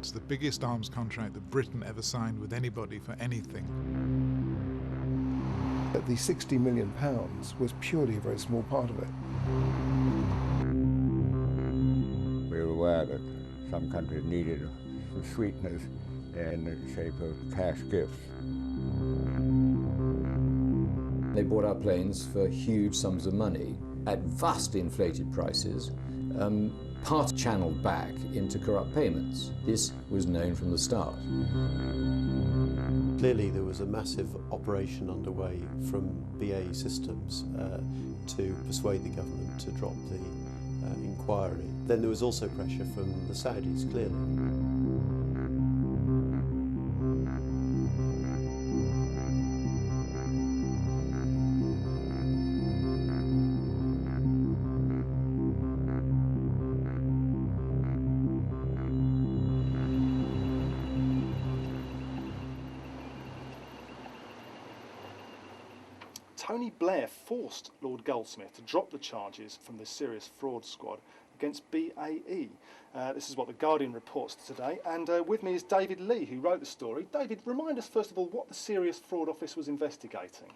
it's the biggest arms contract that Britain ever signed with anybody for anything. But the £60 million was purely a very small part of it. We were aware that some countries needed some sweeteners in the shape of cash gifts. They bought our planes for huge sums of money at vastly inflated prices, part channeled back into corrupt payments. This was known from the start. Clearly there was a massive operation underway from BAE Systems to persuade the government to drop the inquiry. Then there was also pressure from the Saudis, clearly. Tony Blair forced Lord Goldsmith to drop the charges from the serious fraud squad against BAE. This is what The Guardian reports today, and with me is David Lee, who wrote the story. David, remind us first of all what the Serious Fraud Office was investigating.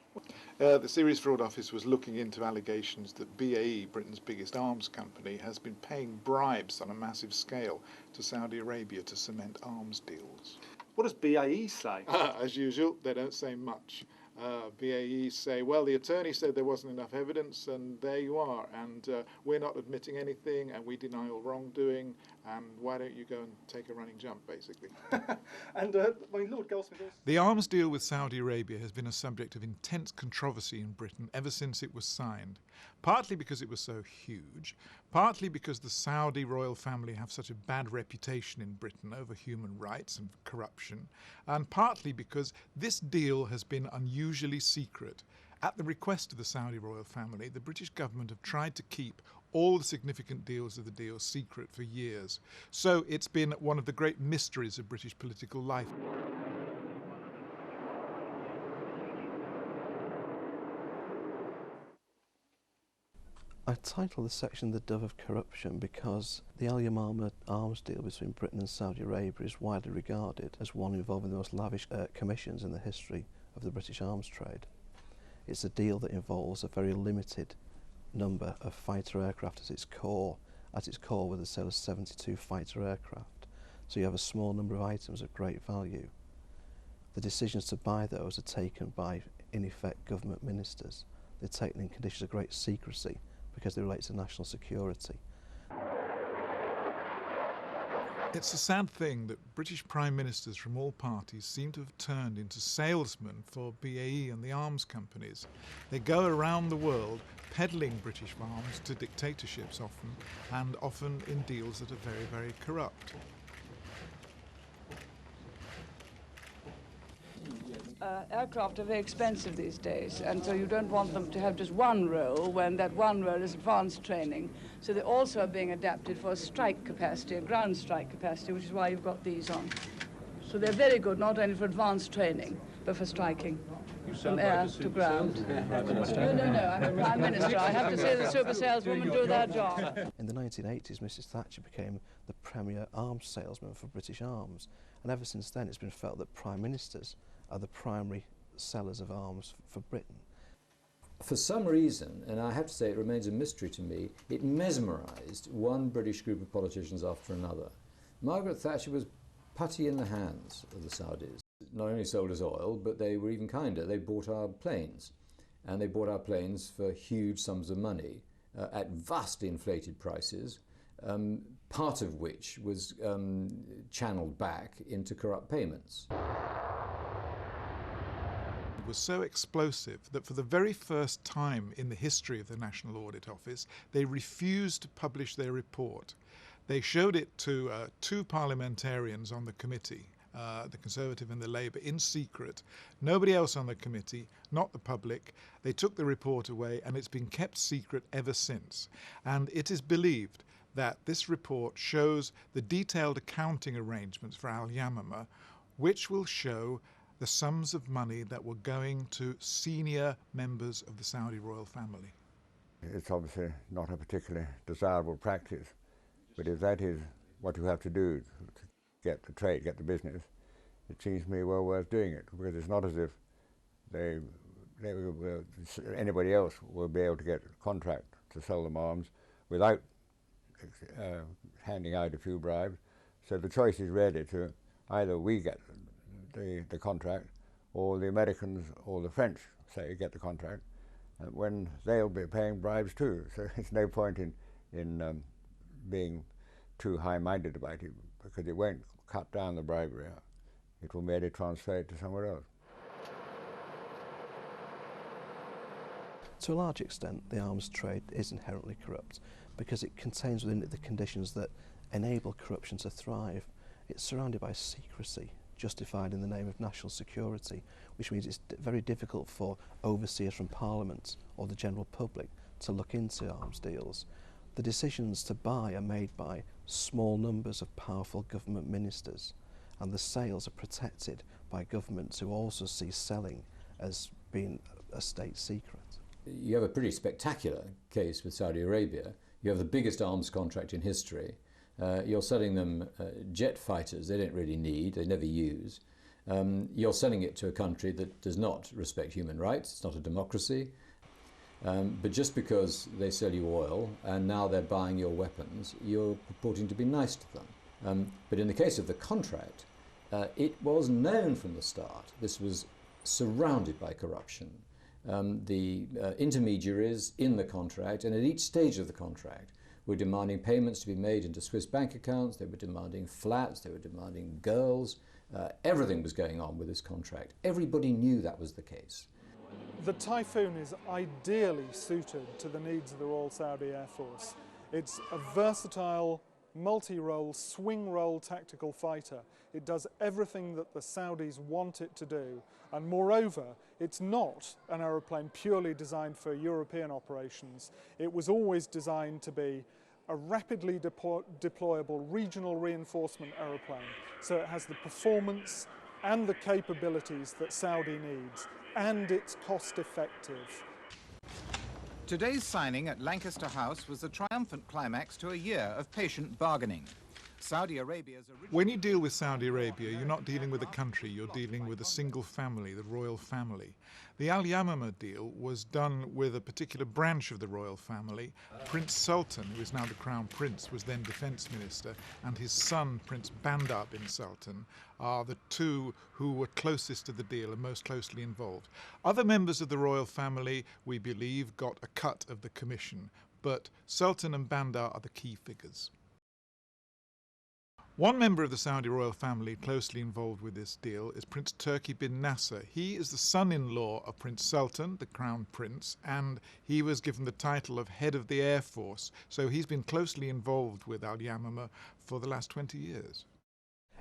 The Serious Fraud Office was looking into allegations that BAE, Britain's biggest arms company, has been paying bribes on a massive scale to Saudi Arabia to cement arms deals. What does BAE say? As usual, they don't say much. BAE say, well, the attorney said there wasn't enough evidence, and there you are, and we're not admitting anything, and we deny all wrongdoing, and why don't you go and take a running jump, basically. And Lord Goldsmith also... The arms deal with Saudi Arabia has been a subject of intense controversy in Britain ever since it was signed, partly because it was so huge, partly because the Saudi royal family have such a bad reputation in Britain over human rights and corruption, and partly because this deal has been unusually secret. At the request of the Saudi royal family, the British government have tried to keep all the significant deals of the deal secret for years. So it's been one of the great mysteries of British political life. I titled the section The Dove of Corruption because the Al-Yamamah arms deal between Britain and Saudi Arabia is widely regarded as one involving the most lavish commissions in the history of the British arms trade. It's a deal that involves a very limited number of fighter aircraft at its core with a sale of 72 fighter aircraft. So you have a small number of items of great value. The decisions to buy those are taken by, in effect, government ministers. They're taken in conditions of great secrecy because they relate to national security. It's a sad thing that British Prime Ministers from all parties seem to have turned into salesmen for BAE and the arms companies. They go around the world peddling British arms to dictatorships often, and often in deals that are very, very corrupt. Aircraft are very expensive these days, and so you don't want them to have just one role when that one role is advanced training. So they also are being adapted for a strike capacity, a ground strike capacity, which is why you've got these on. So they're very good not only for advanced training, but for striking from air to ground. No, I'm a Prime Minister. I have to say the super saleswomen do their job. In the 1980s, Mrs Thatcher became the premier arms salesman for British arms, and ever since then it's been felt that Prime Ministers are the primary sellers of arms for Britain. For some reason, and I have to say it remains a mystery to me, it mesmerised one British group of politicians after another. Margaret Thatcher was putty in the hands of the Saudis. Not only sold us oil, but they were even kinder. They bought our planes, and they bought our planes for huge sums of money at vastly inflated prices, part of which was channeled back into corrupt payments. Was so explosive that for the very first time in the history of the National Audit Office, they refused to publish their report. They showed it to two parliamentarians on the committee, the Conservative and the Labour, in secret. Nobody else on the committee, not the public. They took the report away, and it's been kept secret ever since. And it is believed that this report shows the detailed accounting arrangements for Al-Yamamah, which will show the sums of money that were going to senior members of the Saudi royal family. It's obviously not a particularly desirable practice, but if that is what you have to do to get the trade, get the business, it seems to me well worth doing it, because it's not as if anybody else will be able to get a contract to sell them arms without handing out a few bribes. So the choice is really to either we get the contract, or the Americans or the French, say, get the contract, when they'll be paying bribes too. So it's no point in being too high-minded about it, because it won't cut down the bribery. It will merely transfer it to somewhere else. To a large extent, the arms trade is inherently corrupt because it contains within it the conditions that enable corruption to thrive. It's surrounded by secrecy, justified in the name of national security, which means it's very difficult for overseers from Parliament or the general public to look into arms deals. The decisions to buy are made by small numbers of powerful government ministers, and the sales are protected by governments who also see selling as being a state secret. You have a pretty spectacular case with Saudi Arabia. You have the biggest arms contract in history. You're selling them jet fighters they don't really need, they never use. You're selling it to a country that does not respect human rights, it's not a democracy. But just because they sell you oil and now they're buying your weapons, you're purporting to be nice to them. But in the case of the contract, it was known from the start. This was surrounded by corruption. The intermediaries in the contract, and at each stage of the contract, were demanding payments to be made into Swiss bank accounts, they were demanding flats, they were demanding girls. Everything was going on with this contract. Everybody knew that was the case. The Typhoon is ideally suited to the needs of the Royal Saudi Air Force. It's a versatile, multi-role, swing-role tactical fighter. It does everything that the Saudis want it to do. And moreover, it's not an aeroplane purely designed for European operations. It was always designed to be a rapidly deployable regional reinforcement aeroplane. So it has the performance and the capabilities that Saudi needs, and it's cost-effective. Today's signing at Lancaster House was the triumphant climax to a year of patient bargaining. Saudi Arabia's When you deal with Saudi Arabia, you're not dealing with a country, you're dealing with a single family, the royal family. The Al-Yamamah deal was done with a particular branch of the royal family. Prince Sultan, who is now the Crown Prince, was then Defence Minister, and his son, Prince Bandar bin Sultan, are the two who were closest to the deal and most closely involved. Other members of the royal family, we believe, got a cut of the commission, but Sultan and Bandar are the key figures. One member of the Saudi royal family closely involved with this deal is Prince Turki bin Nasser. He is the son-in-law of Prince Sultan, the Crown Prince, and he was given the title of head of the Air Force. So he's been closely involved with Al-Yamamah for the last 20 years.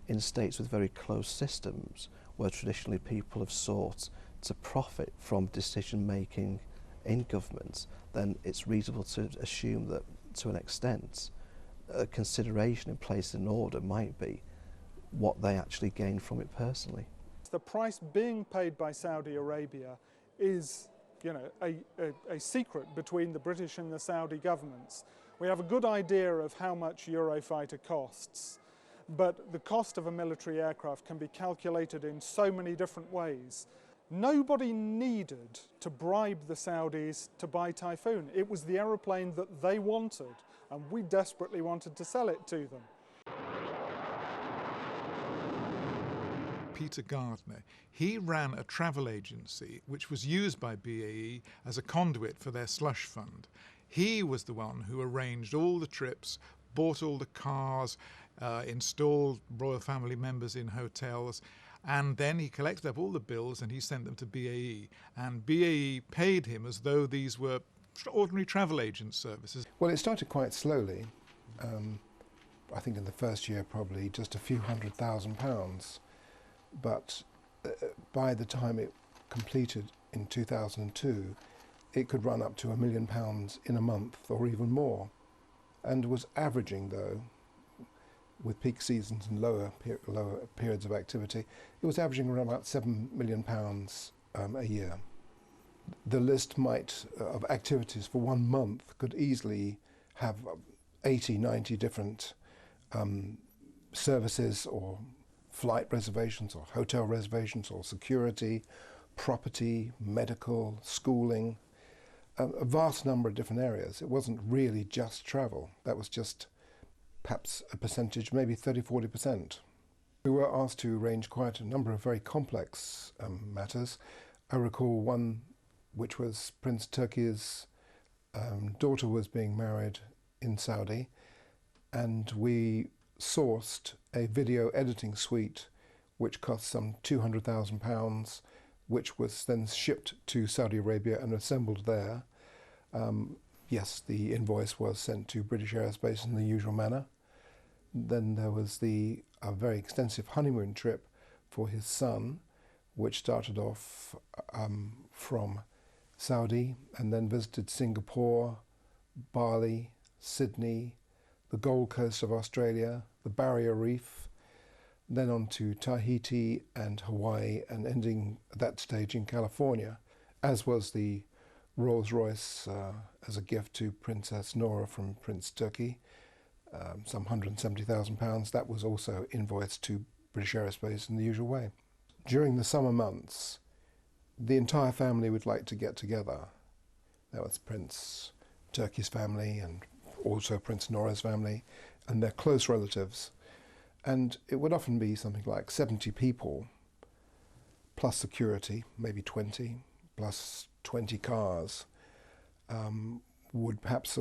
In states with very closed systems, where traditionally people have sought to profit from decision-making in governments, then it's reasonable to assume that, to an extent, a consideration in place in order might be what they actually gain from it personally. The price being paid by Saudi Arabia is, a secret between the British and the Saudi governments. We have a good idea of how much Eurofighter costs, but the cost of a military aircraft can be calculated in so many different ways. Nobody needed to bribe the Saudis to buy Typhoon. It was the aeroplane that they wanted, and we desperately wanted to sell it to them. Peter Gardner, he ran a travel agency which was used by BAE as a conduit for their slush fund. He was the one who arranged all the trips, bought all the cars, installed royal family members in hotels, and then he collected up all the bills and he sent them to BAE. And BAE paid him as though these were ordinary travel agent services. Well, it started quite slowly. I think in the first year probably just a few £100,000, but by the time it completed in 2002, it could run up to £1 million in a month or even more, and was averaging, though, with peak seasons and lower periods of activity, it was averaging around about £7 million a year. The list of activities for 1 month could easily have 80, 90 different services or flight reservations or hotel reservations or security, property, medical, schooling, a vast number of different areas. It wasn't really just travel. That was just perhaps a percentage, maybe 30–40%. We were asked to arrange quite a number of very complex matters. I recall one which was Prince Turki's daughter was being married in Saudi, and we sourced a video editing suite which cost some £200,000, which was then shipped to Saudi Arabia and assembled there. Yes, the invoice was sent to British Aerospace in the usual manner. Then there was a very extensive honeymoon trip for his son, which started off from Saudi and then visited Singapore, Bali, Sydney, the Gold Coast of Australia, the Barrier Reef, then on to Tahiti and Hawaii, and ending at that stage in California, as was the Rolls-Royce as a gift to Princess Nora from Prince Turki, some £170,000. That was also invoiced to British Aerospace in the usual way. During the summer months, the entire family would like to get together. That was Prince Turki's family and also Prince Nora's family and their close relatives. And it would often be something like 70 people, plus security, maybe 20, plus 20 cars, would perhaps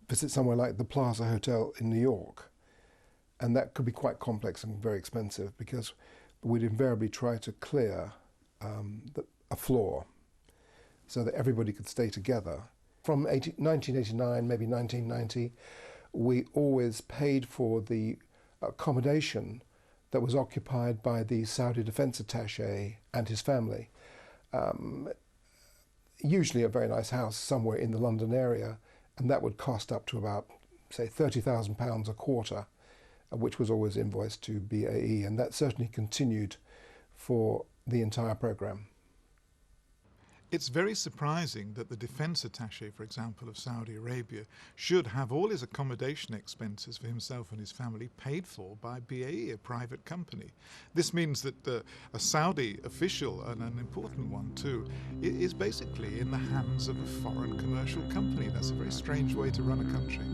visit somewhere like the Plaza Hotel in New York. And that could be quite complex and very expensive, because we'd invariably try to clear a floor so that everybody could stay together. From 1989, maybe 1990, we always paid for the accommodation that was occupied by the Saudi Defense Attaché and his family. Usually a very nice house somewhere in the London area, and that would cost up to about, say, £30,000 a quarter, which was always invoiced to BAE, and that certainly continued for the entire programme. It's very surprising that the defence attaché, for example, of Saudi Arabia, should have all his accommodation expenses for himself and his family paid for by BAE, a private company. This means that a Saudi official, and an important one too, is basically in the hands of a foreign commercial company. That's a very strange way to run a country.